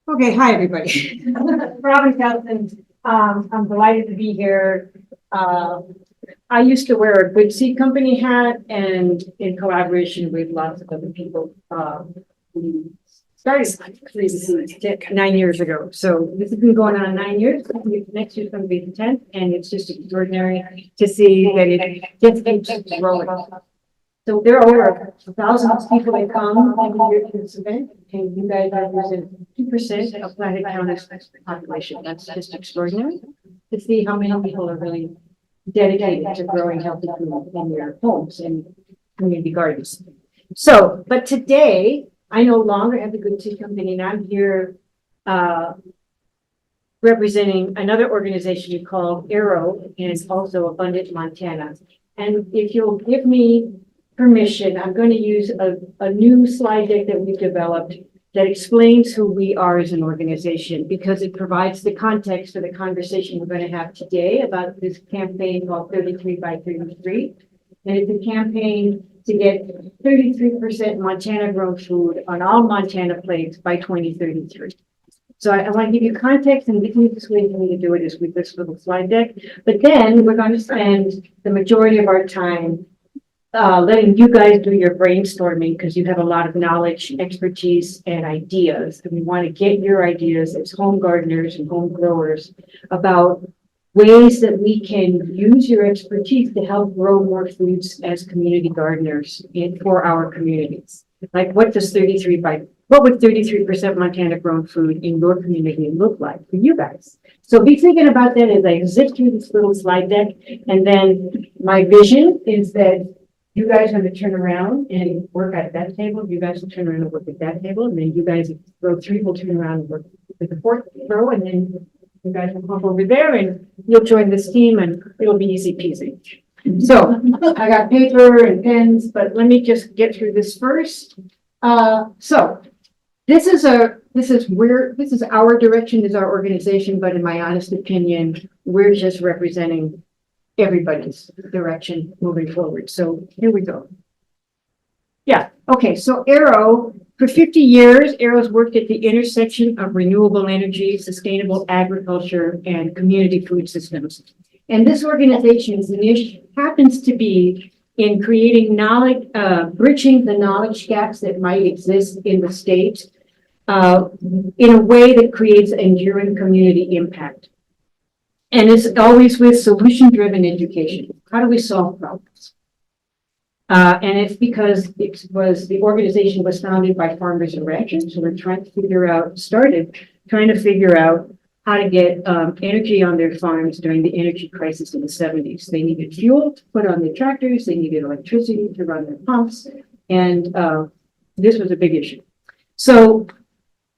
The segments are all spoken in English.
Okay, hi, everybody. Robin Kelson. I'm delighted to be here. I used to wear a good seed company hat, and in collaboration with lots of other people, we started Crazy Seeds 9 years ago. So this has been going on 9 years. Next year's going to be the 10th, and it's just extraordinary to see that it just keeps growing. So there are over 1,000 people that come every year to this event, and you guys represent 2% of Flathead County's population. That's just extraordinary to see how many people are really dedicated to growing healthy food in their homes and community gardens. So, but today, I no longer have the Good Seed Company, and I'm here representing another organization called Arrow, and it's also Abundant Montana. And if you'll give me permission, I'm going to use a new slide deck that we've developed that explains who we are as an organization, because it provides the context for the conversation we're going to have today about this campaign called 33 by 33. And it's a campaign to get 33% Montana grown food on all Montana plates by 2033. So I want to give you context, and the easiest way for me to do it is with this little slide deck. But then we're going to spend the majority of our time letting you guys do your brainstorming, because you have a lot of knowledge, expertise, and ideas. And we want to get your ideas as home gardeners and home growers about ways that we can use your expertise to help grow more foods as community gardeners for our communities. Like what would 33% Montana grown food in your community look like for you guys? So be thinking about that as I zip through this little slide deck. And then my vision is that you guys are going to turn around and work at that table. You guys will turn around and work at that table. And then you guys, row 3, will turn around and work with the 4th row. And then you guys will come over there and you'll join this team, and it'll be easy peasy. So I got paper and pens, but let me just get through this first. So this is our direction as our organization, but in my honest opinion, we're just representing everybody's direction moving forward. So here we go. Yeah, okay, so Arrow, for 50 years, Arrow's worked at the intersection of renewable energy, sustainable agriculture, and community food systems. And this organization's niche happens to be in creating knowledge, bridging the knowledge gaps that might exist in the state in a way that creates enduring community impact. And it's always with solution-driven education. How do we solve problems? And it's because the organization was founded by farmers and ranchers, so we're trying to figure out how to get energy on their farms during the energy crisis in the 70s. They needed fuel to put on their tractors, they needed electricity to run their pumps, and this was a big issue. So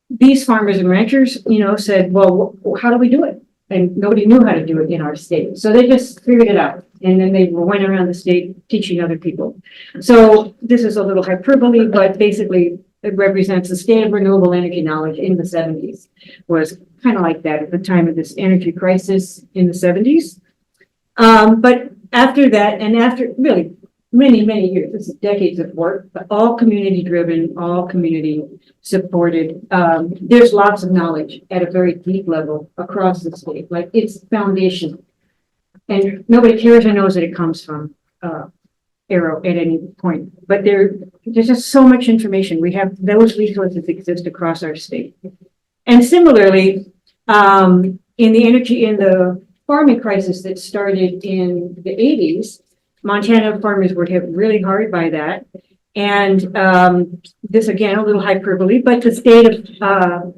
these farmers and ranchers, said, well, how do we do it? And nobody knew how to do it in our state. So they just figured it out. And then they went around the state teaching other people. So this is a little hyperbole, but basically it represents the state of renewable energy knowledge in the 70s. Was kind of like that at the time of this energy crisis in the 70s. But after that, and after really many, many years, this is decades of work, but all community driven, all community supported. There's lots of knowledge at a very deep level across the state, like it's foundational. And nobody cares or knows that it comes from Arrow at any point. But there's just so much information. We have those resources exist across our state. And similarly, in the farming crisis that started in the 80s, Montana farmers were hit really hard by that. And this, again, a little hyperbole, but the state of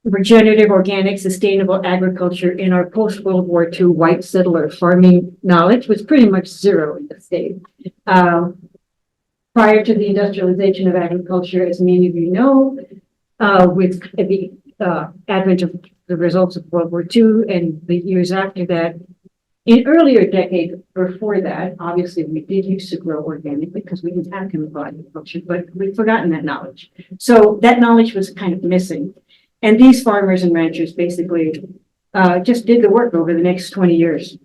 regenerative, organic, sustainable agriculture in our post-World War II white settler farming knowledge was pretty much zero in the state. Prior to the industrialization of agriculture, as many of you know, with the advent of the results of World War II and the years after that, in earlier decades before that, obviously we did used to grow organically because we didn't have chemical agriculture, but we've forgotten that knowledge. So that knowledge was kind of missing. And these farmers and ranchers basically just did the work over the next 20 years,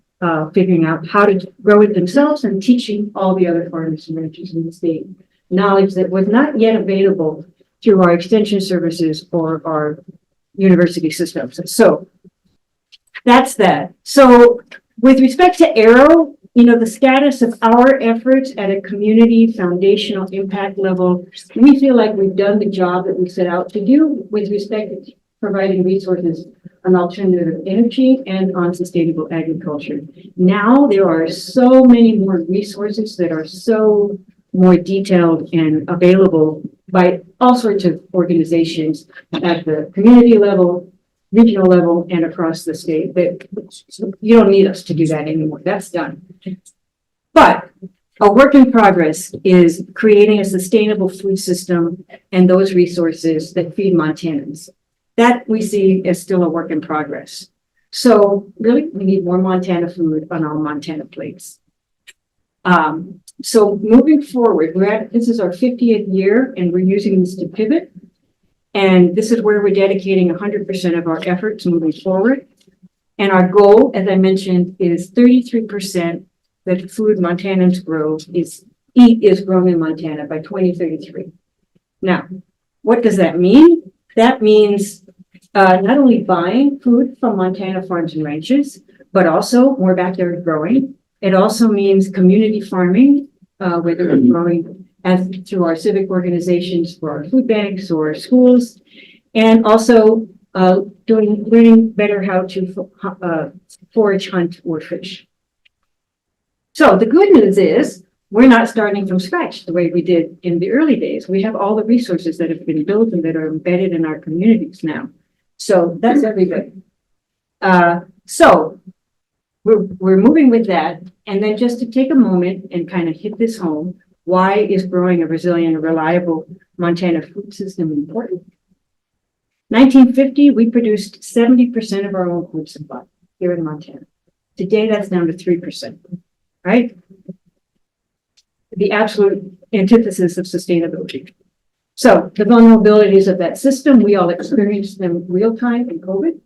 figuring out how to grow it themselves and teaching all the other farmers and ranchers in the state knowledge that was not yet available through our extension services or our university systems. So that's that. So with respect to Arrow, you know, the status of our efforts at a community foundational impact level, we feel like we've done the job that we set out to do with respect to providing resources on alternative energy and on sustainable agriculture. Now there are so many more resources that are so more detailed and available by all sorts of organizations at the community level, regional level, and across the state, that you don't need us to do that anymore. That's done. But a work in progress is creating a sustainable food system and those resources that feed Montanans. That we see as still a work in progress. So really, we need more Montana food on all Montana plates. So moving forward, this is our 50th year, and we're using this to pivot. And this is where we're dedicating 100% of our efforts moving forward. And our goal, as I mentioned, is 33% that food Montanans is grown in Montana by 2033. Now, what does that mean? That means not only buying food from Montana farms and ranches, but also more backyard growing. It also means community farming, whether we're growing through our civic organizations for our food banks or schools, and also learning better how to forage, hunt, or fish. So the good news is we're not starting from scratch the way we did in the early days. We have all the resources that have been built and that are embedded in our communities now. So that's everybody. So we're moving with that. And then just to take a moment and kind of hit this home, why is growing a resilient and reliable Montana food system important? 1950, we produced 70% of our own food supply here in Montana. Today, that's down to 3%, right? The absolute antithesis of sustainability. So the vulnerabilities of that system, we all experienced them real time in COVID.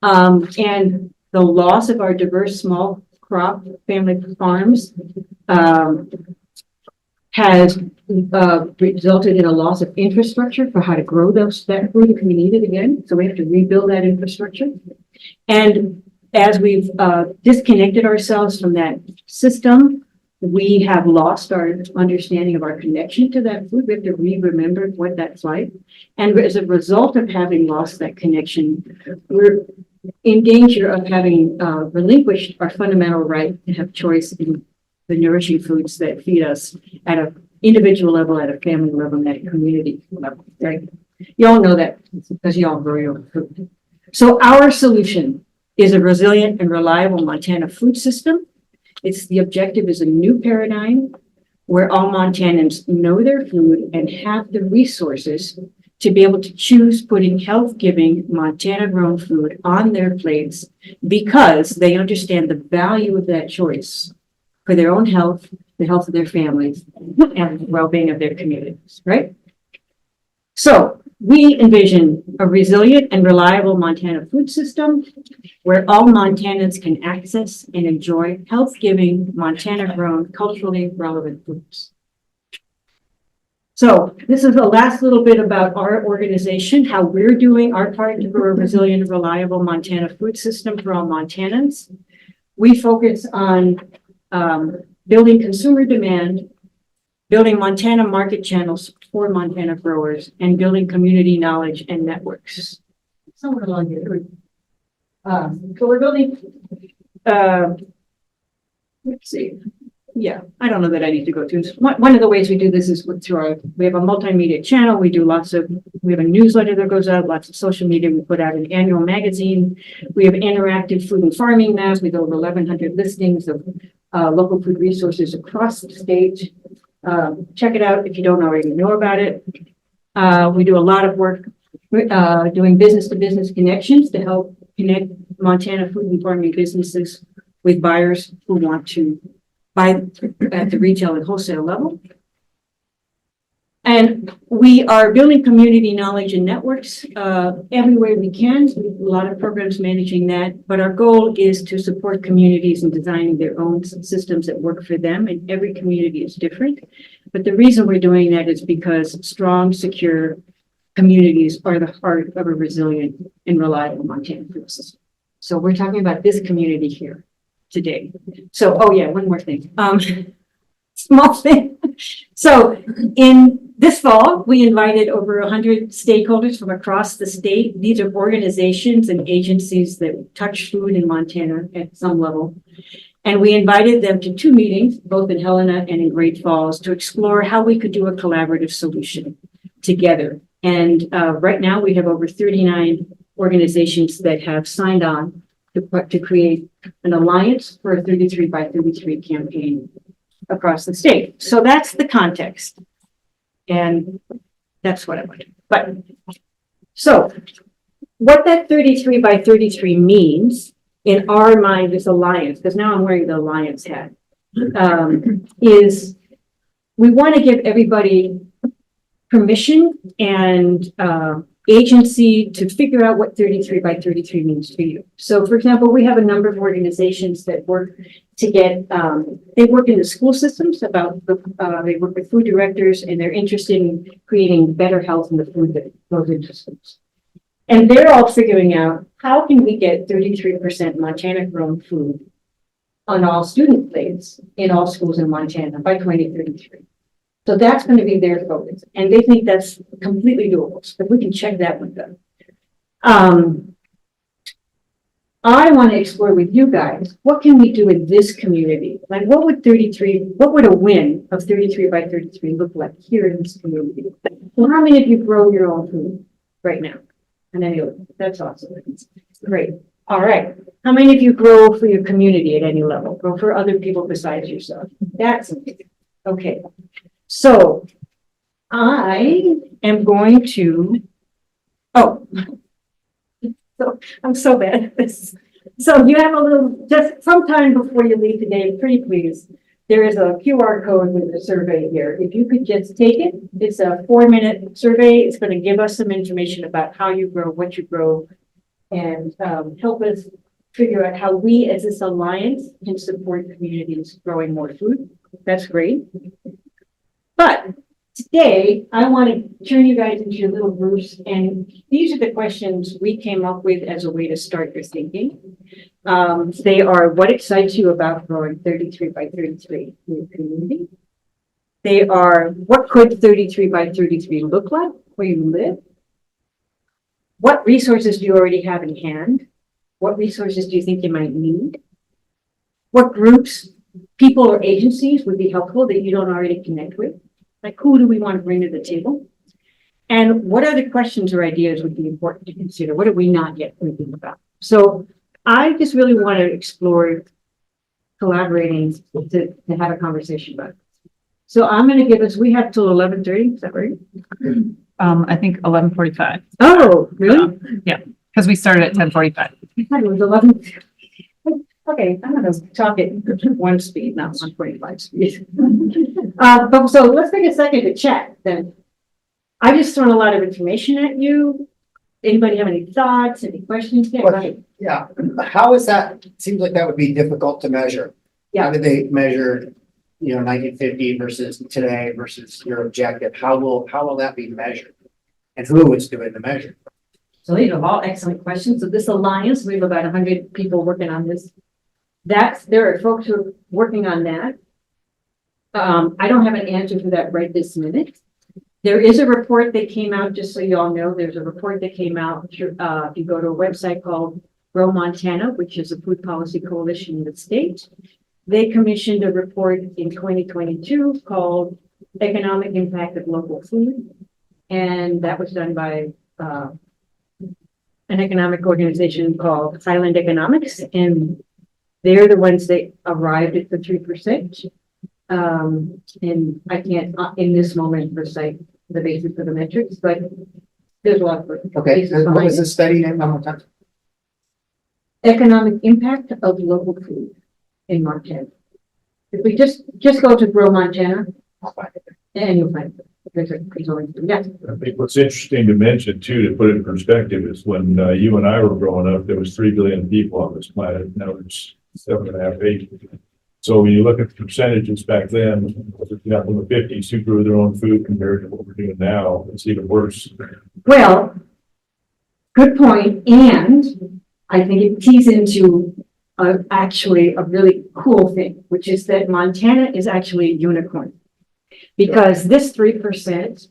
And the loss of our diverse small crop family farms has resulted in a loss of infrastructure for how to grow that food if we need it again. So we have to rebuild that infrastructure. And as we've disconnected ourselves from that system, we have lost our understanding of our connection to that food. We have to remember what that's like. And as a result of having lost that connection, we're in danger of having relinquished our fundamental right to have choice in the nourishing foods that feed us at an individual level, at a family level, and at a community level, right? You all know that because you all grow your own food. So our solution is a resilient and reliable Montana food system. The objective is a new paradigm where all Montanans know their food and have the resources to be able to choose putting health-giving Montana-grown food on their plates because they understand the value of that choice for their own health, the health of their families, and the well-being of their communities, right? So we envision a resilient and reliable Montana food system where all Montanans can access and enjoy health-giving, Montana-grown, culturally relevant foods. So this is the last little bit about our organization, how we're doing our part to grow a resilient and reliable Montana food system for all Montanans. We focus on building consumer demand, building Montana market channels for Montana growers, and building community knowledge and networks. Somewhere along here. So we're building, let's see. Yeah, I don't know that I need to go through. One of the ways we do this is through we have a multimedia channel. We have a newsletter that goes out, lots of social media. We put out an annual magazine. We have interactive food and farming maps with over 1,100 listings of local food resources across the state. Check it out if you don't already know about it. We do a lot of work doing business-to-business connections to help connect Montana food and farming businesses with buyers who want to buy at the retail and wholesale level. And we are building community knowledge and networks every way we can. So we have a lot of programs managing that, but our goal is to support communities in designing their own systems that work for them, and every community is different. But the reason we're doing that is because strong, secure communities are the heart of a resilient and reliable Montana food system. So we're talking about this community here today. So, oh yeah, one more thing. Small thing. So in this fall, we invited over 100 stakeholders from across the state. These are organizations and agencies that touch food in Montana at some level. And we invited them to 2 meetings, both in Helena and in Great Falls, to explore how we could do a collaborative solution together. And right now we have over 39 organizations that have signed on to create an alliance for a 33 by 33 campaign across the state. So that's the context. And that's what I wanted. But so what that 33 by 33 means in our mind, this alliance, because now I'm wearing the alliance hat, is we want to give everybody permission and agency to figure out what 33 by 33 means to you. So for example, we have a number of organizations that work to get, they work in the school systems about, they work with food directors and they're interested in creating better health in the food that goes into schools. And they're all figuring out how can we get 33% Montana grown food on all student plates in all schools in Montana by 2033. So that's going to be their focus. And they think that's completely doable. So we can check that with them. I want to explore with you guys, what can we do in this community? Like what would a win of 33 by 33 look like here in this community? Well, how many of you grow your own food right now? And anyway, that's awesome. Great. All right. How many of you grow for your community at any level? Grow for other people besides yourself? That's okay. So I am going to, so I'm so bad at this. So you have a little, just sometime before you leave today, pretty please, there is a QR code with a survey here. If you could just take it, it's a 4-minute survey. It's going to give us some information about how you grow, what you grow, and help us figure out how we as this alliance can support communities growing more food. That's great. But today, I want to turn you guys into your little groups, and these are the questions we came up with as a way to start your thinking. They are, what excites you about growing 33 by 33 in your community? They are, what could 33 by 33 look like where you live? What resources do you already have in hand? What resources do you think you might need? What groups, people, or agencies would be helpful that you don't already connect with? Like, who do we want to bring to the table? And what other questions or ideas would be important to consider? What are we not yet thinking about? So I just really want to explore collaborating to have a conversation about it. So I'm going to give us, we have till 11:30, is that right? I think 11:45. Oh, really? Yeah, because we started at 10:45. I thought it was 11. Okay, I'm going to talk at 1 speed, not 1.5 speed. But so let's take a second to chat then. I just thrown a lot of information at you. Anybody have any thoughts, any questions? Yeah, go ahead. Yeah, how is that? Seems like that would be difficult to measure. Yeah. How did they measure, 1950 versus today versus your objective? How will that be measured? And who is doing the measure? So these are all excellent questions. So this alliance, we have about 100 people working on this. There are folks who are working on that. I don't have an answer for that right this minute. There is a report that came out, just so you all know, there's a report that came out. If you go to a website called Grow Montana, which is a food policy coalition in the state, they commissioned a report in 2022 called Economic Impact of Local Food. And that was done by an economic organization called Highland Economics. And they're the ones that arrived at the 3%. And I can't, in this moment, recite the basis of the metrics, but there's a lot of work. Okay, what was the study name one more time? Economic impact of local food in Montana. If we just go to Grow Montana, and you'll find it. Yeah. I think what's interesting to mention too, to put it in perspective, is when you and I were growing up, there was 3 billion people on this planet. Now there's 7.5, 8. So when you look at the percentages back then, in the fifties, who grew their own food compared to what we're doing now, it's even worse. Well, good point, and I think it tees into actually a really cool thing, which is that Montana is actually a unicorn. Because this 3%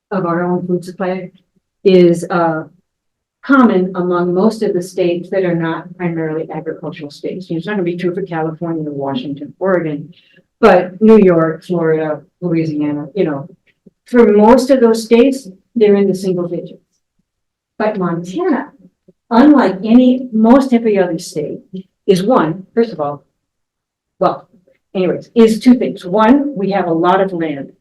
of our own food supply is common among most of the states that are not primarily agricultural states. It's not gonna be true for California, Washington, Oregon, but New York, Florida, Louisiana, for most of those states, they're in the single digits. But Montana, unlike most every other state, is one, first of all, well, anyways, is two things. One, we have a lot of land.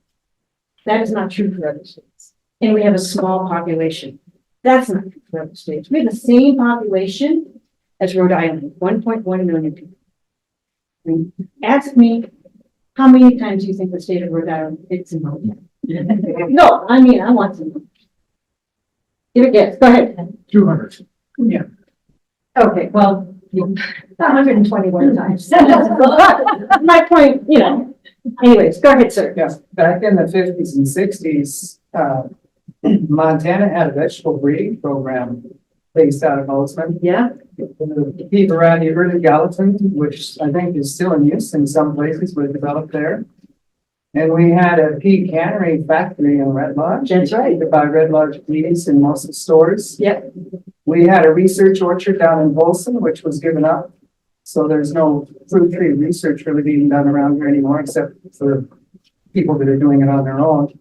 That is not true for other states. And we have a small population. That's not true for other states. We have the same population as Rhode Island, 1.1 million people. I mean, ask me, how many times do you think the state of Rhode Island fits in Montana? No, I mean, I want to know. Give it a guess. Go ahead. 200. Okay, well, 121 times. My point, anyways, go ahead, sir. Yeah, back in the fifties and sixties, Montana had a vegetable breeding program based out of Bozeman. Yeah, The beef around the early Gallatin, which I think is still in use in some places, was developed there. And we had a pea cannery factory in Red Lodge. That's right. You could buy Red Lodge peas in most of the stores. Yep. We had a research orchard down in Bolson, which was given up. So there's no fruit tree research really being done around here anymore, except for people that are doing it on their own.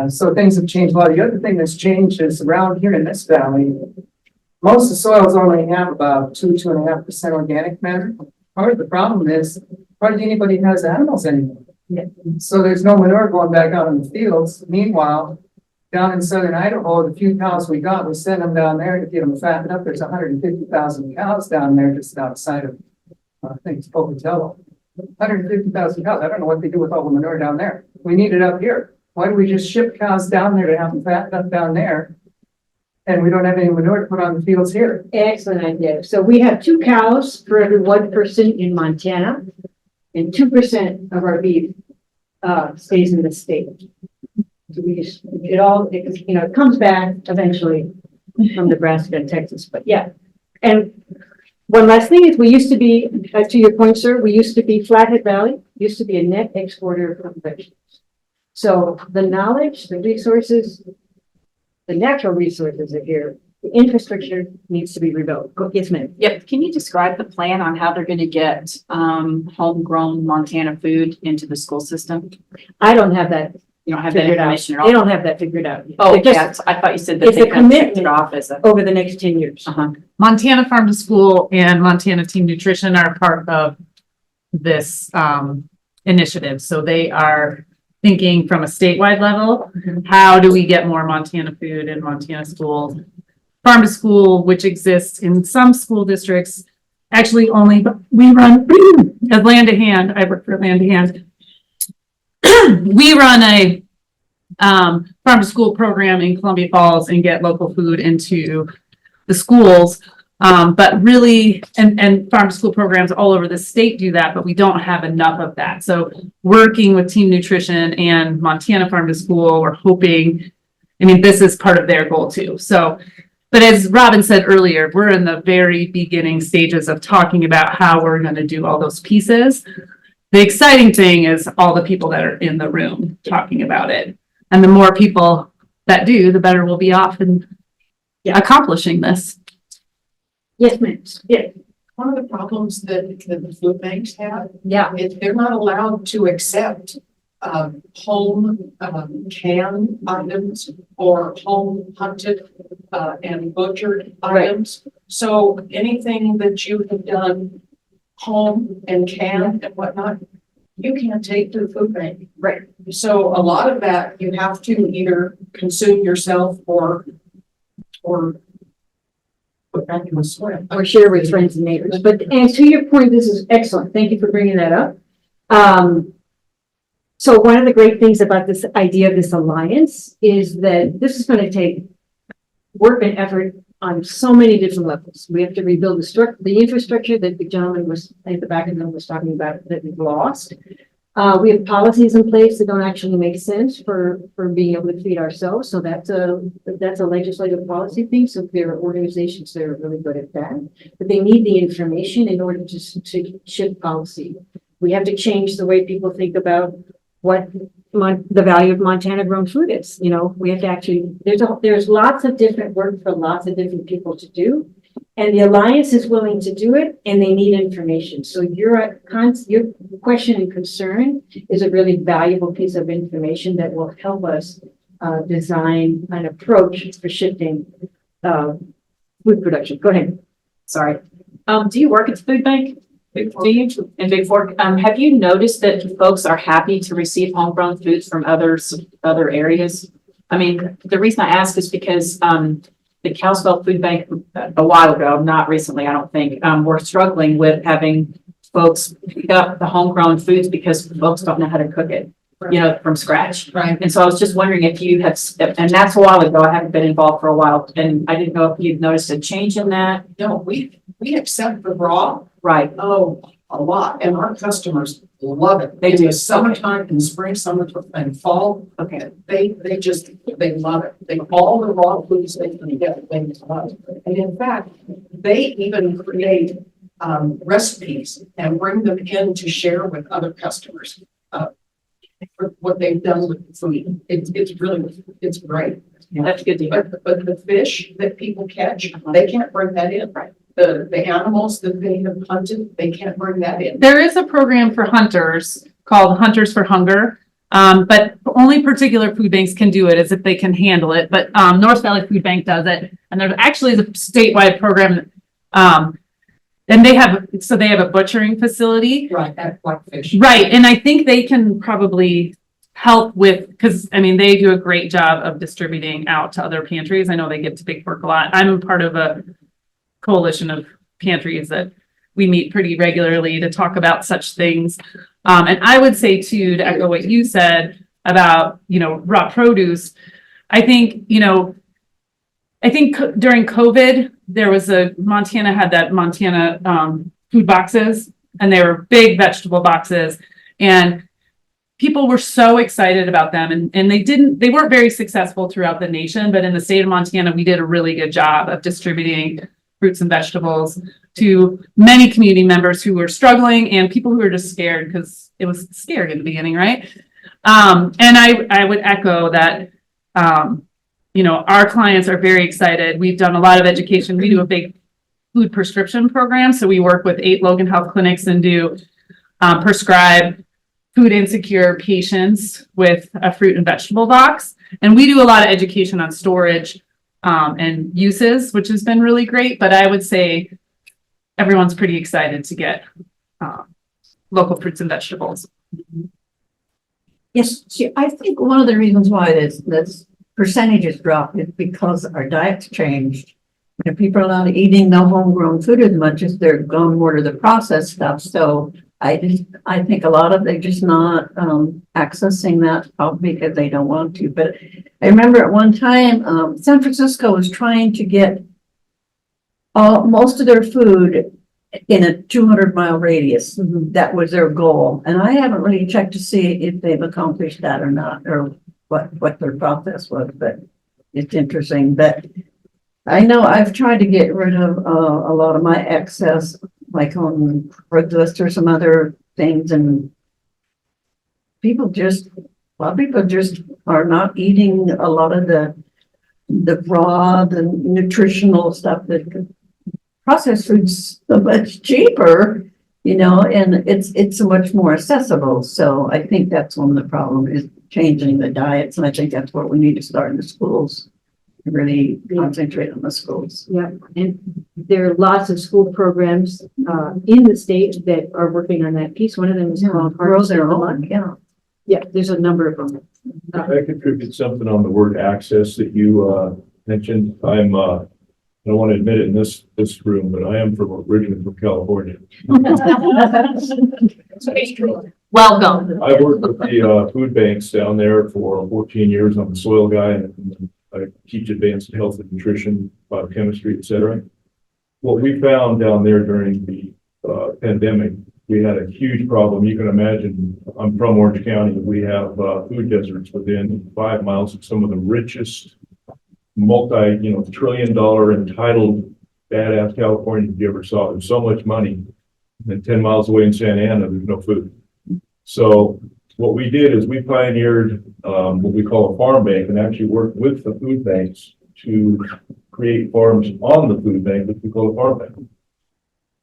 So things have changed a lot. The other thing that's changed is around here in this valley, most of the soils only have about 2.5% organic matter. Part of the problem is hardly anybody has animals anymore. Yeah. So there's no manure going back out in the fields. Meanwhile, down in southern Idaho, the few cows we got, we sent them down there to get them fattened up. There's 150,000 cows down there just outside of, I think it's Pocatello. 150,000 cows. I don't know what they do with all the manure down there. We need it up here. Why do we just ship cows down there to have them fattened up down there? And we don't have any manure to put on the fields here. excellent idea. So we have 2 cows for every 1 person in Montana, and 2% of our beef stays in the state. So we just, it comes back eventually from Nebraska and Texas, but yeah. And one last thing is we used to be, to your point, sir, we used to be Flathead Valley, used to be a net exporter of vegetables. So the knowledge, the resources, the natural resources are here. The infrastructure needs to be rebuilt. Yes, ma'am. Yep, can you describe the plan on how they're gonna get homegrown Montana food into the school system? I don't have that You don't have that figured out. information at They all? don't have that figured out. yet. Oh, They're just yes, I thought you said that it's they a kind of checked commitment. it off as a. over the next 10 years. Uh-huh. Montana Farm to School and Montana Team Nutrition are part of this initiative. So they are thinking from a statewide level, how do we get more Montana food in Montana schools? Farm to School, which exists in some school districts, actually only, we run as Land to Hand. I work for Land to Hand. We run a farm to school program in Columbia Falls and get local food into the schools. But really, and farm to school programs all over the state do that, but we don't have enough of that. So working with Team Nutrition and Montana Farm to School, we're hoping, this is part of their goal too. So, but as Robin said earlier, we're in the very beginning stages of talking about how we're going to do all those pieces. The exciting thing is all the people that are in the room talking about it. And the more people that do, the better we'll be off in accomplishing this. Yes, ma'am. Yeah, One of the problems that the food banks have yeah. is they're not allowed to accept home canned items or home hunted and butchered Right. items. So anything that you have done home and canned and whatnot, you can't take to the food bank. Right. So a lot of that you have to either consume yourself or put back in the soil. Or share with friends and neighbors. And to your point, this is excellent. Thank you for bringing that up. So one of the great things about this idea of this alliance is that this is going to take work and effort on so many different levels. We have to rebuild the infrastructure that the gentleman was, at the back of them was talking about that we've lost. We have policies in place that don't actually make sense for being able to feed ourselves. So that's a legislative policy thing. So there are organizations that are really good at that, but they need the information in order to shift policy. We have to change the way people think about what the value of Montana grown food is. You know, we have to actually, there's lots of different work for lots of different people to do. And the Alliance is willing to do it and they need information. So your question and concern is a really valuable piece of information that will help us design an approach for shifting food production. Go ahead. Sorry. Do you work at the food bank? Do you in Big Fork? Have you noticed that folks are happy to receive homegrown foods from other areas? I mean, the reason I ask is because the Kalispell Food Bank a while ago, not recently, I don't think, were struggling with having folks pick up the homegrown foods because folks don't know how to cook it, you know, from scratch. Right. And so I was just wondering if you have, and that's a while ago, I haven't been involved for a while, and I didn't know if you've noticed a change in that. No, we accept the raw, Right. oh, a lot, and our customers love it. They In do. the summertime, in spring, summer, and fall, Okay. they love it. They, all the raw foods they can get, they love it. And in fact, they even create recipes and bring them in to share with other customers. For what they've done with the food. It's great. That's good to hear. But the fish that people catch, they can't bring that in. Right. The animals that they have hunted, they can't bring that in. There is a program for hunters called Hunters for Hunger. But only particular food banks can do it as if they can handle it. But North Valley Food Bank does it. And there actually is a statewide program. And they have a butchering facility. Right, at Blackfish. Right. And I think they can probably help with, because I mean, they do a great job of distributing out to other pantries. I know they get to Big Fork a lot. I'm part of a coalition of pantries that we meet pretty regularly to talk about such things. And I would say too, to echo what you said about, you know, raw produce, I think during COVID, Montana had that Montana food boxes, and they were big vegetable boxes, and people were so excited about them, and they weren't very successful throughout the nation, but in the state of Montana, we did a really good job of distributing fruits and vegetables to many community members who were struggling and people who were just scared because it was scary in the beginning, right? And I would echo that. You know, our clients are very excited. We've done a lot of education. We do a big food prescription program. So we work with 8 Logan Health clinics and do prescribe food insecure patients with a fruit and vegetable box. And we do a lot of education on storage and uses, which has been really great. But I would say everyone's pretty excited to get local fruits and vegetables. Yes, see, I think one of the reasons why this percentages drop is because our diets changed. You know, people are not eating the homegrown food as much as they're going more to the processed stuff. So I think a lot of they're just not accessing that probably because they don't want to. But I remember at one time, San Francisco was trying to get most of their food in a 200-mile radius. That was their goal. And I haven't really checked to see if they've accomplished that or not, or what their process was, but it's interesting. But I know I've tried to get rid of a lot of my excess, like on Craigslist or some other things, and a lot of people just are not eating a lot of the raw, the nutritional stuff that processed food's so much cheaper, you know, and it's so much more accessible. So I think that's one of the problems is changing the diets, and I think that's what we need to start in the schools. Really concentrate on the schools. Yeah, and there are lots of school programs in the state that are working on that piece. One of them is called Grow their Harvest own, yeah. Yeah, there's a number of them. I contribute something on the word access that you mentioned. I don't want to admit it in this room, but I am originally from California. Welcome. I worked with the food banks down there for 14 years. I'm a soil guy, and I teach advanced health and nutrition, biochemistry, et cetera. What we found down there during the pandemic, we had a huge problem. You can imagine, I'm from Orange County. We have food deserts within 5 miles of some of the richest multi-trillion-dollar entitled badass California you ever saw. There's so much money. And 10 miles away in Santa Ana, there's no food. So what we did is we pioneered what we call a farm bank and actually worked with the food banks to create farms on the food bank, which we call a farm bank.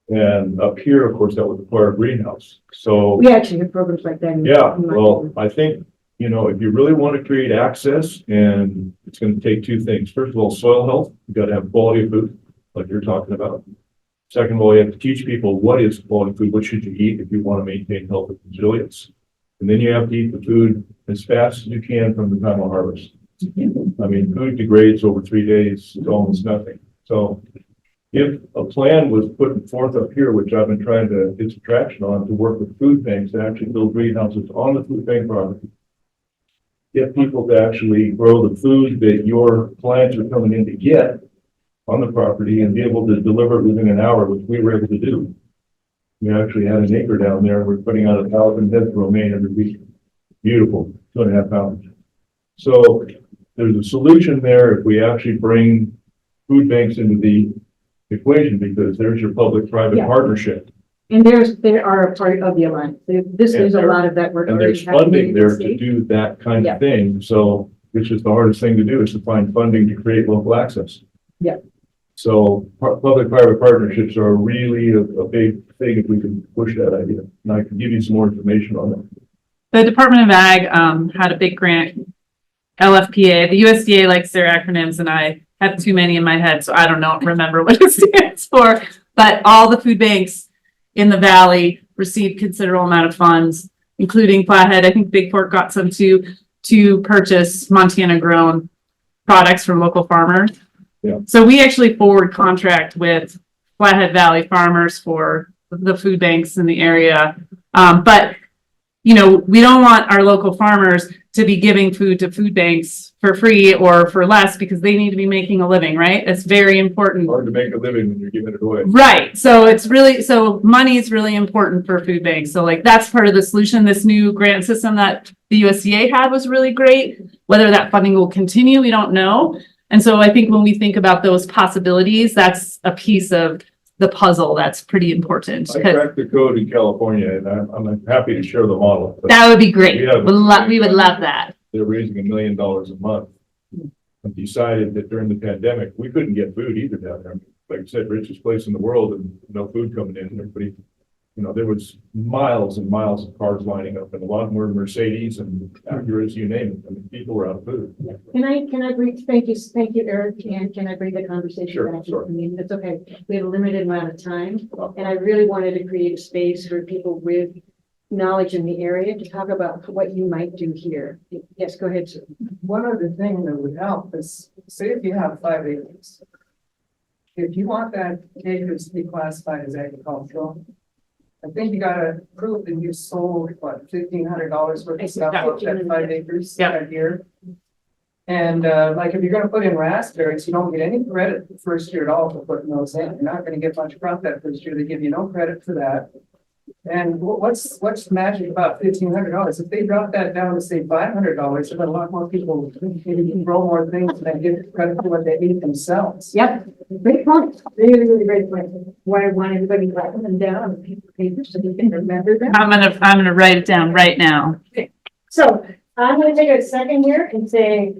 And up here, of course, that would require a greenhouse. So We actually have programs like that. yeah, well, I think, if you really want to create access, and it's going to take two things. First of all, soil health, you got to have quality of food, like you're talking about. Second of all, you have to teach people what is quality food, what should you eat if you want to maintain health and resilience. And then you have to eat the food as fast as you can from the time of harvest. I mean, food degrades over 3 days, it's almost nothing. So if a plan was put forth up here, which I've been trying to get some traction on, to work with food banks to actually build greenhouses on the food bank property, get people to actually grow the food that your clients are coming in to get on the property and be able to deliver it within an hour, which we were able to do. We actually had an acre down there. We're putting out 1,000 heads of romaine every week. Beautiful, 2.5 pounds. So there's a solution there if we actually bring food banks into the equation, because there's your public-private Yeah. partnership. And they are a part of the alliance. This is a lot of that work. And already there's happening funding in the there to state. do that kind Yeah. of thing. So, which is the hardest thing to do, is to find funding to create local access. Yeah. So public-private partnerships are really a big thing if we can push that idea. And I can give you some more information on that. The Department of Ag had a big grant, LFPA. The USDA likes their acronyms, and I have too many in my head, so I don't remember what it stands for. But all the food banks in the valley received considerable amount of funds, including Flathead. I think Big Fork got some too, to purchase Montana-grown products from local farmers. Yeah. So we actually forward contract with Flathead Valley farmers for the food banks in the area. But we don't want our local farmers to be giving food to food banks for free or for less, because they need to be making a living, right? It's very important. Hard to make a living when you're giving it away. Right. So money is really important for food banks. So that's part of the solution. This new grant system that the USDA had was really great. Whether that funding will continue, we don't know. And so I think when we think about those possibilities, that's a piece of the puzzle that's pretty important. I cracked the code in California, and I'm happy to share the model. But That would be great. Yeah. We would love that. they're raising $1 million a month. And decided that during the pandemic, we couldn't get food either down there. Like I said, richest place in the world and no food coming in. And everybody, there was miles and miles of cars lining up, and a lot of them were Mercedes and Acuras, you name it. I mean, people were out of food. Can I bring, thank you, Eric, and can I bring the conversation Sure, back? sure. I mean, it's okay. We have a limited amount of time, and I really wanted to create a space for people with knowledge in the area to talk about what you might do here. Yes, go ahead, sir. One other thing that would help is, say if you have 5 acres. If you want that acres to be classified as agricultural, I think you gotta prove that you sold, what, $1,500 worth of stuff off that 5 acres Yeah. that year. And like if you're gonna put in raspberries, you don't get any credit the first year at all for putting those in. You're not gonna get much crop that first year. They give you no credit for that. And what's the magic about $1,500? If they drop that down to say $500, then a lot more people maybe can grow more things and then get credit for what they eat themselves. Yep, great point. Really, really great point. Why I want everybody to write them down on a piece of paper so they can remember them. I'm gonna write it down right now. So I'm gonna take a second here and say,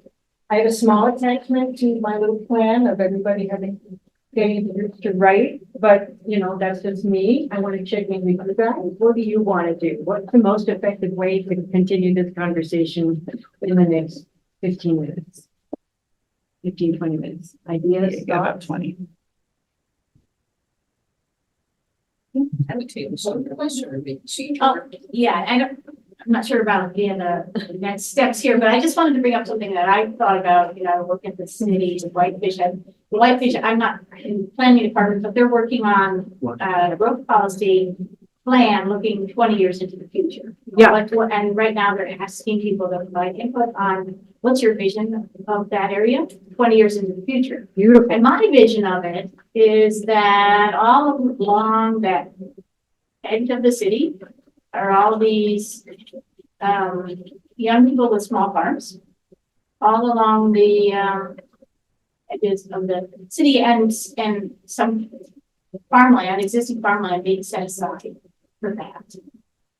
I have a small attachment to my little plan of everybody getting to write, but that's just me. I want to check in with you guys. What do you want to do? What's the most effective way to continue this conversation in the next 15 minutes? 15, 20 minutes. Ideas, About thoughts? 20. I would take some question. Yeah, I'm not sure about the next steps here, but I just wanted to bring up something that I thought about, looking at the city of Whitefish. And the Whitefish, I'm not in the planning department, but they're working on growth policy plan looking 20 years into the future. Yeah. And right now they're asking people to provide input on what's your vision of that area 20 years into the future. Beautiful. And my vision of it is that all along that edge of the city are all these young people with small farms, all along the edges of the city, and some farmland, existing farmland being set aside for that.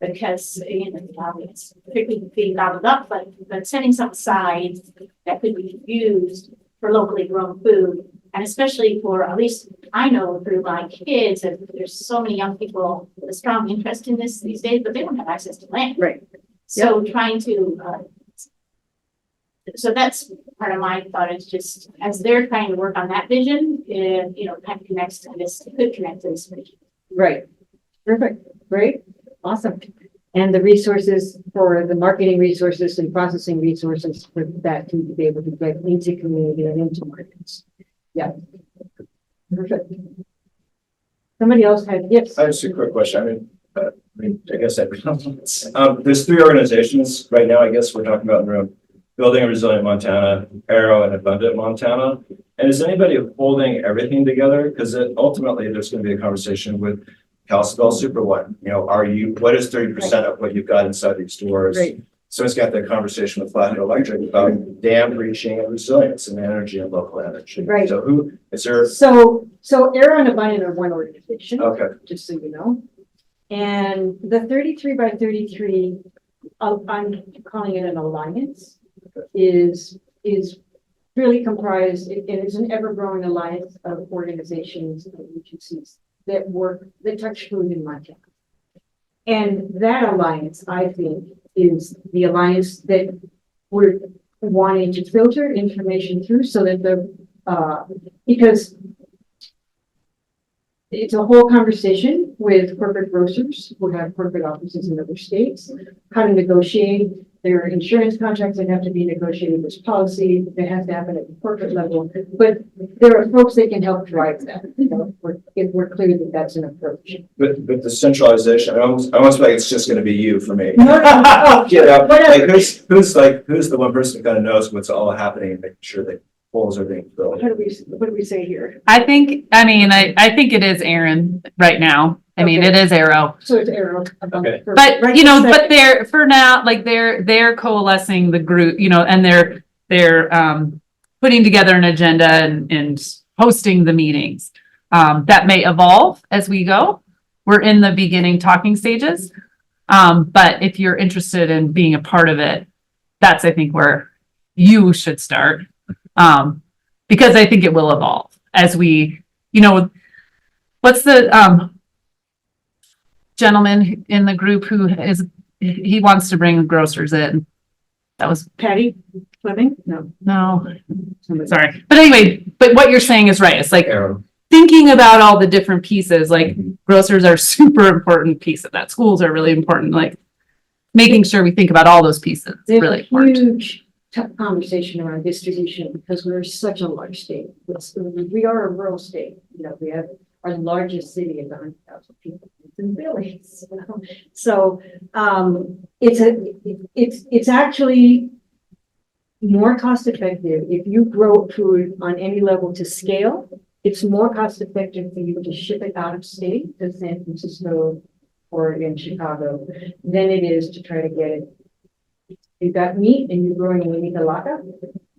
Because, you know, it's particularly being gobbled up, but setting some aside that could be used for locally grown food. And especially for, at least I know through my kids, that there's so many young people with a strong interest in this these days, but they don't have access to land. Right. So trying to, so that's part of my thought, is just as they're trying to work on that vision, you know, kind of connects to this, could connect to this vision. Right. Perfect. Great. Awesome. And the resources for the marketing resources and processing resources for that to be able to get into community and into markets. Yeah. Perfect. Somebody else had, yes. I have just a quick question. I guess there's three organizations right now, I guess we're talking about in the room: Building a Resilient Montana, Arrow, and Abundant Montana. And is anybody holding everything together? Because ultimately there's going to be a conversation with Kelson Super One. You know, what is 30% of what you've got inside these stores? Right. So it's got that conversation with Flathead Electric about dam breaching and resilience and energy and local energy. Right. So who is there? So Arrow and Abundant are one organization. Okay. Just so you know. And the 33 by 33, I'm calling it an alliance, is really comprised, it is an ever-growing alliance of organizations and agencies that touch food in Montana. And that alliance, I think, is the alliance that we're wanting to filter information through so that because it's a whole conversation with corporate grocers who have corporate offices in other states, how to negotiate their insurance contracts that have to be negotiated, this policy that has to happen at the corporate level. But there are folks that can help drive that, you know, if we're clear that that's an approach. But the centralization, I almost feel like it's just going to be you for me. No, no, You know, whatever. like who's the one person that kind of knows what's all happening and making sure that holes are being filled? What do we say here? I think it is Aaron right now. I mean, Okay. it is Arrow. So it's Arrow. Okay. But, Right you know, this but second. they're, for now, like they're coalescing the group, you know, and they're putting together an agenda and hosting the meetings. That may evolve as we go. We're in the beginning talking stages. But if you're interested in being a part of it, that's, I think, where you should start. Because I think it will evolve as we, you know, what's the, gentleman in the group he wants to bring grocers in. That was Patty Fleming? No. Sorry. But anyway, but what you're saying is right. It's like Arrow. thinking about all the different pieces, like grocers are super important piece of that. Schools are really important, like making sure we think about all those pieces. It's There's really a important. huge conversation around distribution because we're such a large state. We are a rural state. You know, we have our largest city is 100,000 people. It's in Philly. So it's actually more cost effective if you grow food on any level to scale. It's more cost effective for you to ship it out of state to San Francisco or in Chicago than it is to try to get it. You've got meat and you're growing in Nicaragua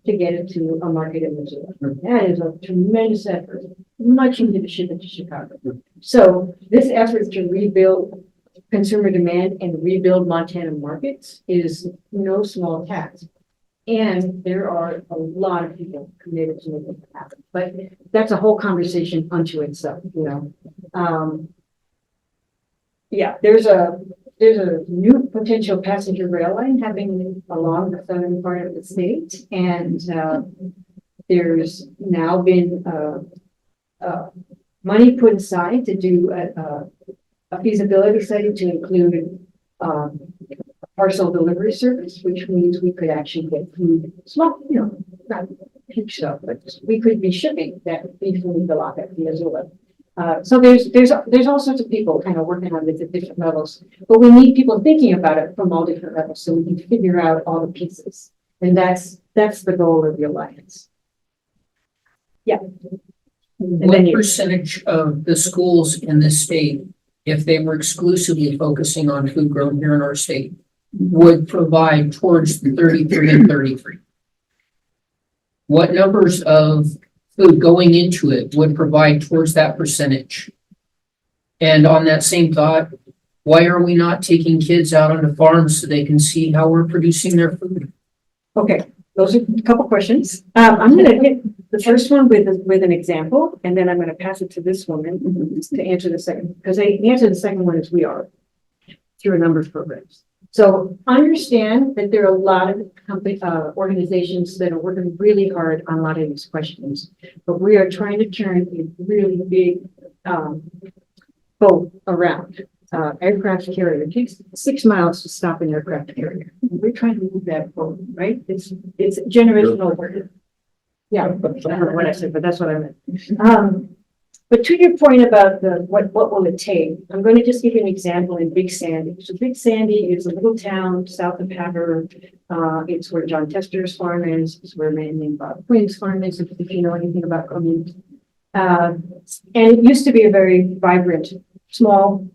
to get it to a market in Missouri. That is a tremendous effort, much easier to ship it to Chicago. So this effort to rebuild consumer demand and rebuild Montana markets is no small task. And there are a lot of people committed to making it happen. But that's a whole conversation unto itself, you know. Yeah, there's a new potential passenger rail line happening along the southern part of the state, and there's now been money put aside to do a feasibility study to include a parcel delivery service, which means we could actually get food, small, you know, not huge stuff, but we could be shipping that beef from Nicaragua to Missoula. So there's all sorts of people kind of working on this at different levels, but we need people thinking about it from all different levels so we can figure out all the pieces. And that's the goal of the Alliance. then What you- percentage of the schools in this state, if they were exclusively focusing on food grown here in our state, would provide towards the 33 and 33? What numbers of food going into it would provide towards that percentage? And on that same thought, why are we not taking kids out on the farms so they can see how we're producing their food? Okay, those are a couple questions. I'm gonna hit the first one with an example, and then I'm gonna pass it to this woman to answer the second, because the answer to the second one is we are through a number of programs. So understand that there are a lot of organizations that are working really hard on a lot of these questions, but we are trying to turn a really big boat around. Aircraft carrier. It takes 6 miles to stop an aircraft carrier. We're trying to move that forward, right? It's generational work. Yeah, I don't know what I said, but that's what I meant. But to your point about what will it take, I'm going to just give you an example in Big Sandy. So Big Sandy is a little town south of Haver. It's where John Tester's farm is. It's where a man named Bob Quinn's farm is, if you know anything about community. And it used to be a very vibrant, small,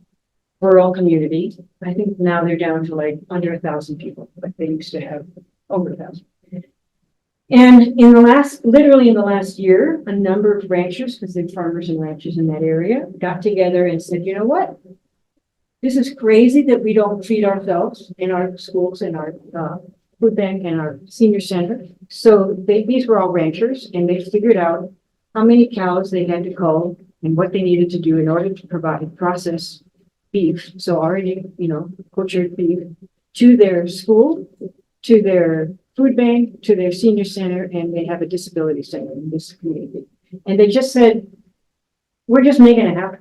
rural community. I think now they're down to like under 1,000 people, but they used to have over 1,000. And literally in the last year, a number of ranchers, because they're farmers and ranchers in that area, got together and said, you know what? This is crazy that we don't feed ourselves in our schools, in our food bank and our senior center. So these were all ranchers, and they figured out how many cows they had to cull and what they needed to do in order to provide processed beef, so already, butchered beef, to their school, to their food bank, to their senior center, and they have a disability center in this community. And they just said, we're just making it happen.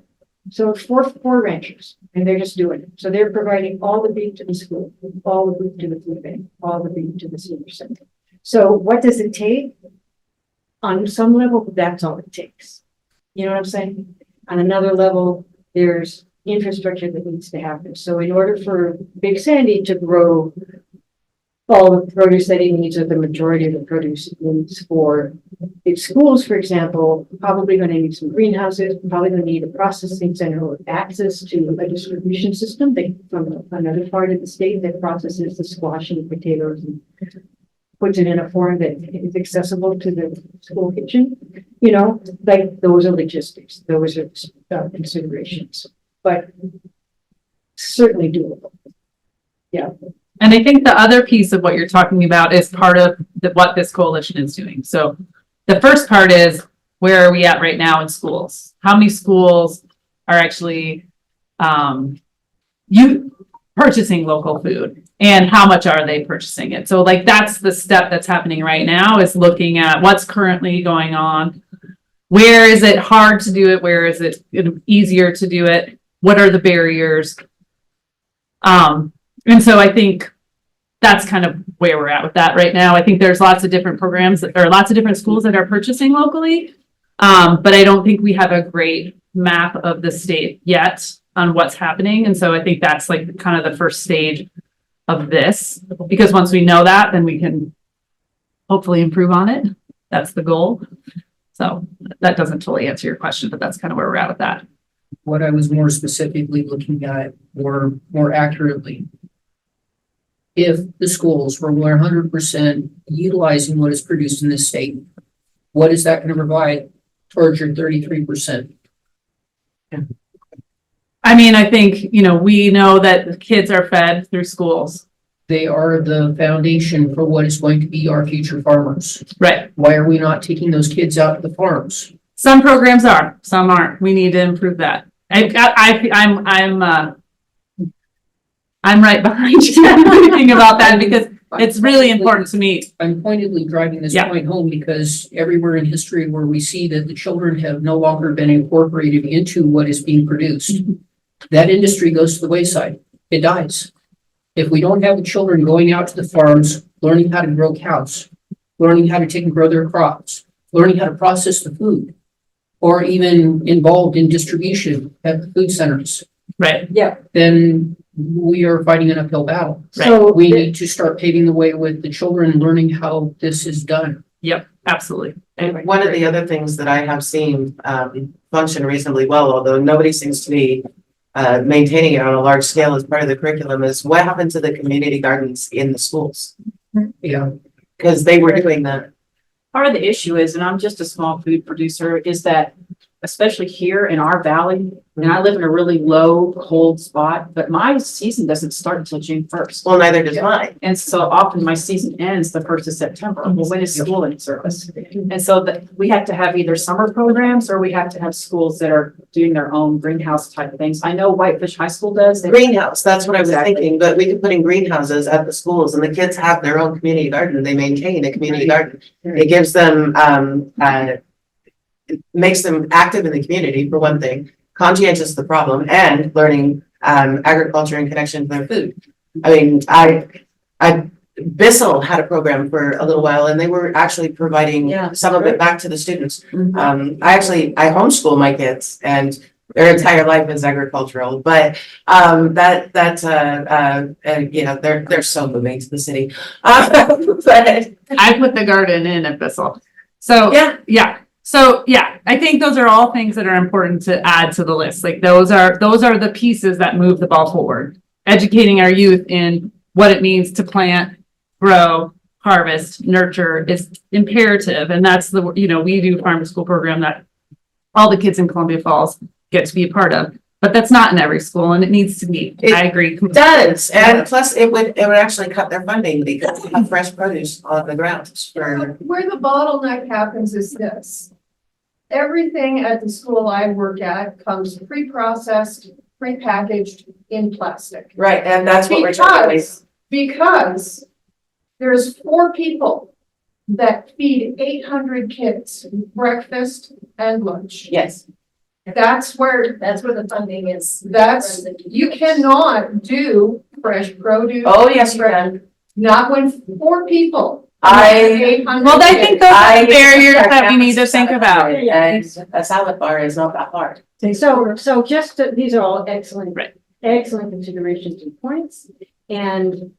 So it's four ranchers, and they're just doing it. So they're providing all the beef to the school, all the beef to the food bank, all the beef to the senior center. So what does it take? On some level, that's all it takes. You know what I'm saying? On another level, there's infrastructure that needs to happen. So in order for Big Sandy to grow all the produce that it needs, or the majority of the produce it needs for its schools, for example, probably going to need some greenhouses, probably going to need a processing center with access to a distribution system from another part of the state that processes the squash and potatoes and puts it in a form that is accessible to the school kitchen. Like those are logistics, those are considerations. But certainly doable. Yeah. And I think the other piece of what you're talking about is part of what this coalition is doing. So the first part is, where are we at right now in schools? How many schools are actually purchasing local food? And how much are they purchasing it? So that's the step that's happening right now, is looking at what's currently going on. Where is it hard to do it? Where is it easier to do it? What are the barriers? And so I think that's kind of where we're at with that right now. I think there's lots of different programs or lots of different schools that are purchasing locally. But I don't think we have a great map of the state yet on what's happening. And so I think that's kind of the first stage of this, because once we know that, then we can hopefully improve on it. That's the goal. So that doesn't totally answer your question, but that's kind of where we're at with that. What I was more specifically looking at, or more accurately, if the schools were 100% utilizing what is produced in this state, what is that going to provide towards your 33%? I mean, I think, we know that the kids are fed through schools. They are the foundation for what is going to be our future farmers. Right. Why are we not taking those kids out to the farms? Some programs are, some aren't. We need to improve that. I'm right behind you thinking about that, because it's really important to me. I'm pointedly driving this Yeah. point home because everywhere in history where we see that the children have no longer been incorporated into what is being produced, that industry goes to the wayside. It dies. If we don't have the children going out to the farms, learning how to grow cows, learning how to take and grow their crops, learning how to process the food, or even involved in distribution at the food centers, Right, then we are fighting an uphill battle. So We need to start paving the way with the children, learning how this is done. yep, absolutely. And one of the other things that I have seen function reasonably well, although nobody seems to be maintaining it on a large scale as part of the curriculum, is what happened to the community gardens in the schools? Yeah. Because they were doing that. Part of the issue is, and I'm just a small food producer, is that especially here in our valley, and I live in a really low, cold spot, but my season doesn't start until June 1st. Well, neither does mine. And so often my season ends the 1st of September. Well, when is school in service? And so that we have to have either summer programs or we have to have schools that are doing their own greenhouse type of things. I know Whitefish High School does. They- Greenhouse, that's what I was Exactly. thinking, but we could put in greenhouses at the schools and the kids have their own community garden. They maintain a community garden. It gives them, it makes them active in the community, for one thing. Conscientious is the problem, and learning agriculture in connection to their food. I mean, Bissell had a program for a little while, and they were actually providing Yeah. some of it back to the students. I homeschool my kids, and their entire life is agricultural, but you know, they're so moving to the city. But I put the garden in at Bissell. So, yeah, yeah, I think those are all things that are important to add to the list. Like those are the pieces that move the ball forward. Educating our youth in what it means to plant, grow, harvest, nurture is imperative. And that's we do farm to school program that all the kids in Columbia Falls get to be a part of. But that's not in every school, and it needs to be. I agree. it does, and plus it would actually cut their funding because they have fresh produce on the ground for. Where the bottleneck happens is this. Everything at the school I work at comes pre-processed, pre-packaged in plastic. Right, and that's what we're talking about. Because there's 4 people that feed 800 kids breakfast and lunch. Yes. That's where the funding is. You cannot do fresh produce. Oh, yes, you can. Not when 4 people. Well, I think those are the barriers that we need to think about. And a salad bar is not that hard. So these are all excellent, Right. excellent considerations and points. And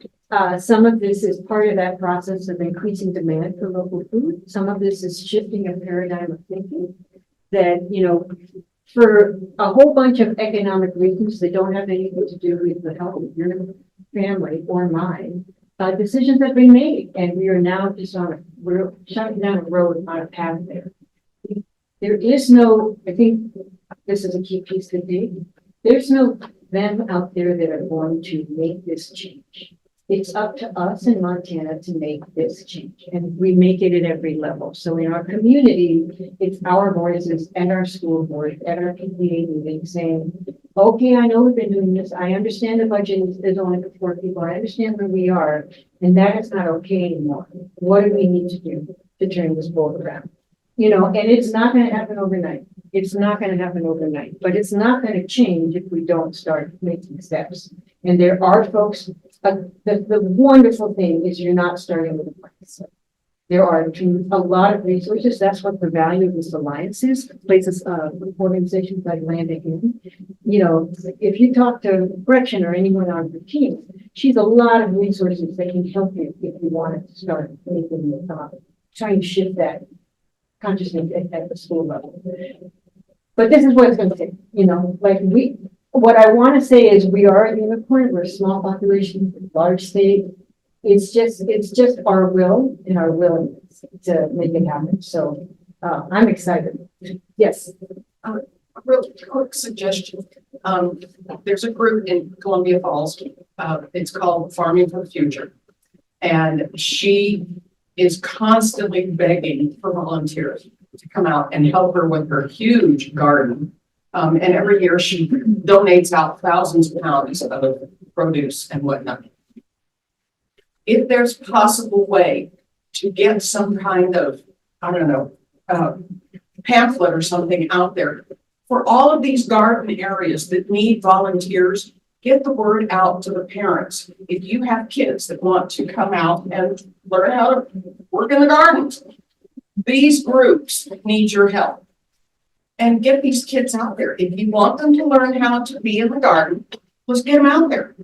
some of this is part of that process of increasing demand for local food. Some of this is shifting a paradigm of thinking that, for a whole bunch of economic reasons that don't have anything to do with the health of your family or mine, decisions have been made, and we are now we're shutting down a road on a path there. There is no, I think this is a key piece to me, there's no them out there that are going to make this change. It's up to us in Montana to make this change, and we make it at every level. So in our community, it's our voices and our school board and our PTA meeting saying, okay, I know we've been doing this. I understand the budget is only for 4 people. I understand where we are, and that is not okay anymore. What do we need to do to turn this boat around? And it's not going to happen overnight. It's not going to happen overnight, but it's not going to change if we don't start making steps. And there are folks, the wonderful thing is you're not starting with a place. There are a lot of resources. That's what the value of this alliance is. Places, organizations like Land Again. If you talk to Gretchen or anyone on her team, she's a lot of resources that can help you if you want to start making the thought, trying to shift that consciousness at the school level. But this is what it's going to take. What I want to say is we are a unicorn. We're a small population, large state. It's just our will and our willingness to make it happen. So I'm excited. Yes. A real quick suggestion. There's a group in Columbia Falls. It's called Farming for the Future. And she is constantly begging for volunteers to come out and help her with her huge garden. And every year she donates out thousands of pounds of produce and whatnot. If there's a possible way to get some kind of, pamphlet or something out there for all of these garden areas that need volunteers, get the word out to the parents. If you have kids that want to come out and learn how to work in the gardens, these groups need your help. and get these kids out there. If you want them to learn how to be in the garden, let's get them out there.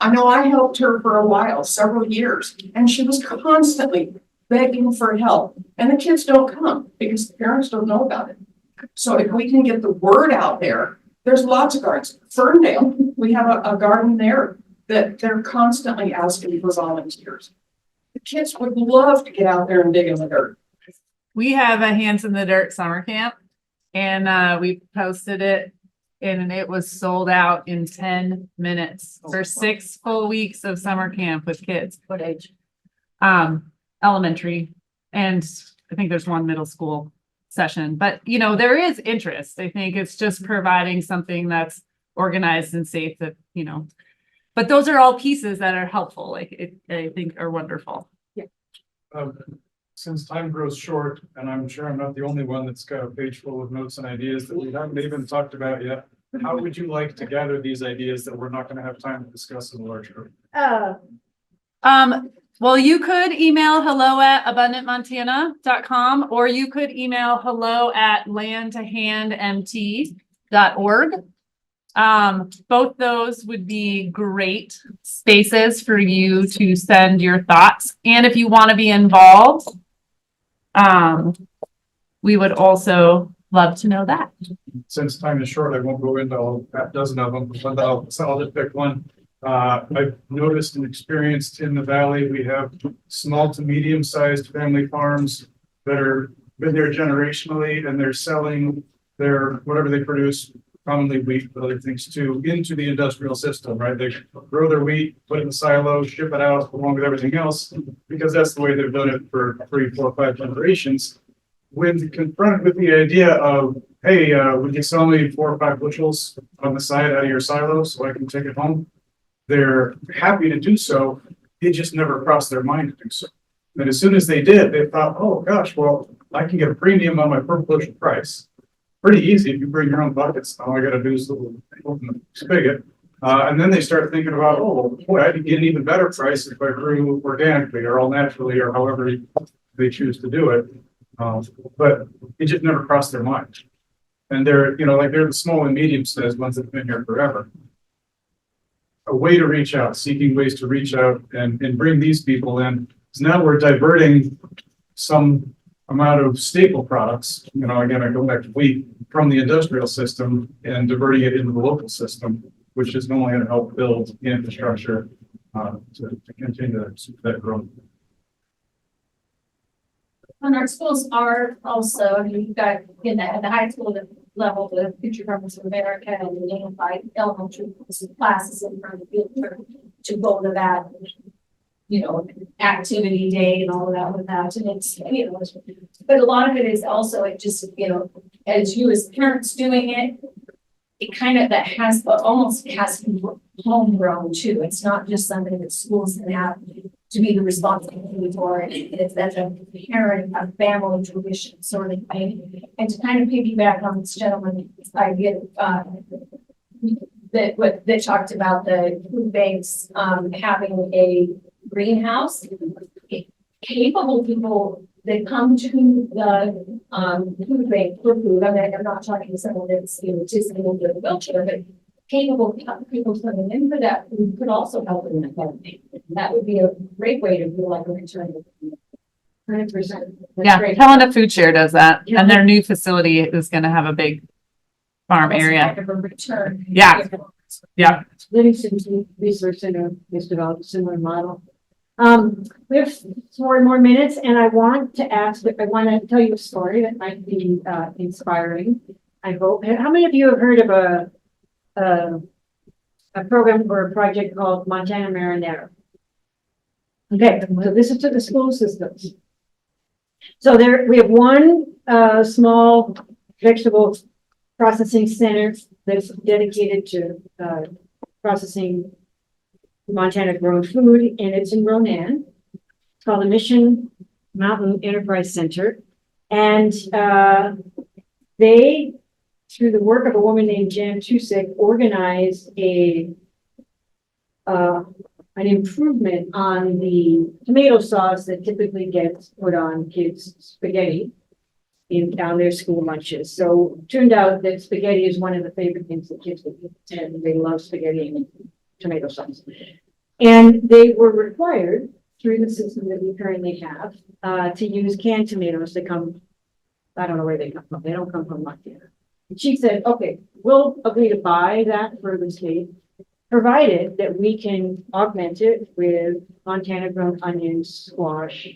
I know I helped her for a while, several years, and she was constantly begging for help. And the kids don't come because the parents don't know about it. So if we can get the word out there, there's lots of gardens. Ferndale, we have a garden there that they're constantly asking for volunteers. The kids would love to get out there and dig in the dirt. We have a Hands in the Dirt summer camp and we posted it and it was sold out in 10 minutes for 6 full weeks of summer camp with kids. What age? Elementary, and I think there's one middle school session, but you know, there is interest. I think it's just providing something that's organized and safe that, you know, but those are all pieces that are helpful, like I think are wonderful. Since time grows short, and I'm sure I'm not the only one that's got a page full of notes and ideas that we haven't even talked about yet, how would you like to gather these ideas that we're not gonna have time to discuss in a large group? Well, you could email hello@abundantmontana.com, or you could email hello@landtohandmt.org. Both those would be great spaces for you to send your thoughts. And if you want to be involved, we would also love to know that. Since time is short, I won't go into all a dozen of them, but I'll just pick one. I've noticed and experienced in the valley, we have small to medium-sized family farms that are been there generationally, and they're selling their, whatever they produce, commonly wheat, but other things too, into the industrial system, right? They grow their wheat, put it in the silo, ship it out along with everything else, because that's the way they've done it for 3, 4, 5 generations. When confronted with the idea of, hey, would you sell me 4 or 5 bushels on the side out of your silo so I can take it home? They're happy to do so. It just never crossed their mind to do so. And as soon as they did, they thought, oh gosh, well, I can get a premium on my per bushel price. Pretty easy if you bring your own buckets. All I gotta do is open the spigot. And then they start thinking about, oh, boy, I could get an even better price if I grew organically or all naturally or however they choose to do it. But it just never crossed their mind. And they're, you know, like they're the small and medium sized ones that have been here forever. A way to reach out, seeking ways to reach out and bring these people in. Because now we're diverting some amount of staple products, you know, again, I go back to wheat from the industrial system and diverting it into the local system, which is only going to help build the infrastructure to continue that growth. And our schools are also, I mean, you've got in at the high school level, the Future Governments of America and the unified elementary classes in front of the field to go to that, you know, activity day and all of that with that. And it's, you know, but a lot of it is also, it just, you know, as you as parents doing it, it kind of that has, but almost has to be homegrown too. It's not just something that schools can have to be the responsibility for it. It's as a parent, a family tradition sort of thing. And to kind of piggyback on this gentleman's idea, that talked about the food banks, having a greenhouse, capable people that come to the, food bank for food. I mean, I'm not talking to someone that's, you know, just in a wheelchair, but capable people coming in for that food could also help in that family. That would be a great way to feel like a return. 100%. Yeah, Helena Food Share does that, and their new facility is going to have a big farm area. Return. Yeah. Yeah. Livingston Research Center has developed a similar model. We have 4 more minutes, and I want to tell you a story that might be inspiring. I hope. How many of you have heard of a program or a project called Montana Marinara? Okay, so this is to the school systems. So we have one small vegetable processing center that's dedicated to processing Montana grown food, and it's in Ronan. It's called the Mission Mountain Enterprise Center. And they, through the work of a woman named Jan Tusick, organized an improvement on the tomato sauce that typically gets put on kids' spaghetti. down their school lunches. So turned out that spaghetti is one of the favorite things that kids would eat, and they love spaghetti and tomato sauce. And they were required through the system that we currently have, to use canned tomatoes that come, I don't know where they come from. They don't come from Montana. And she said, okay, we'll agree to buy that for the state, provided that we can augment it with Montana grown onions, squash.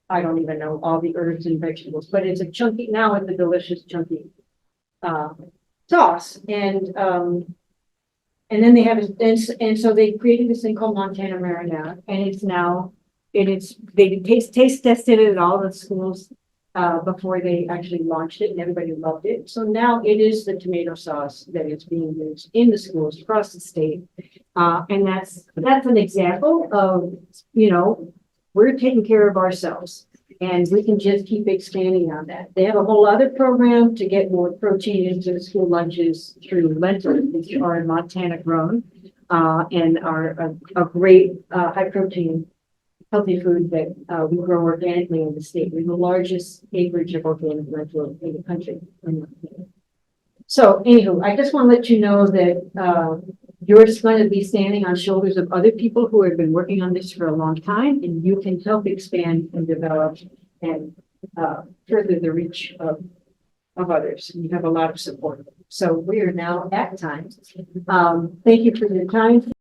I don't even know all the herbs and vegetables, but it's a chunky, now it's a delicious chunky, sauce. And then they have, and so they created this thing called Montana marinara, and it's now, they taste tested it at all the schools, before they actually launched it, and everybody loved it. So now it is the tomato sauce that is being used in the schools across the state. And that's an example of, we're taking care of ourselves, and we can just keep expanding on that. They have a whole other program to get more protein into the school lunches through lentils, which are Montana grown, and are a great, high protein, healthy food that we grow organically in the state. We're the largest acreage of organic lentil in the country. So anywho, I just want to let you know that you're going to be standing on shoulders of other people who have been working on this for a long time, and you can help expand and develop and further the reach of others. You have a lot of support. So we are now at time. Thank you for your time.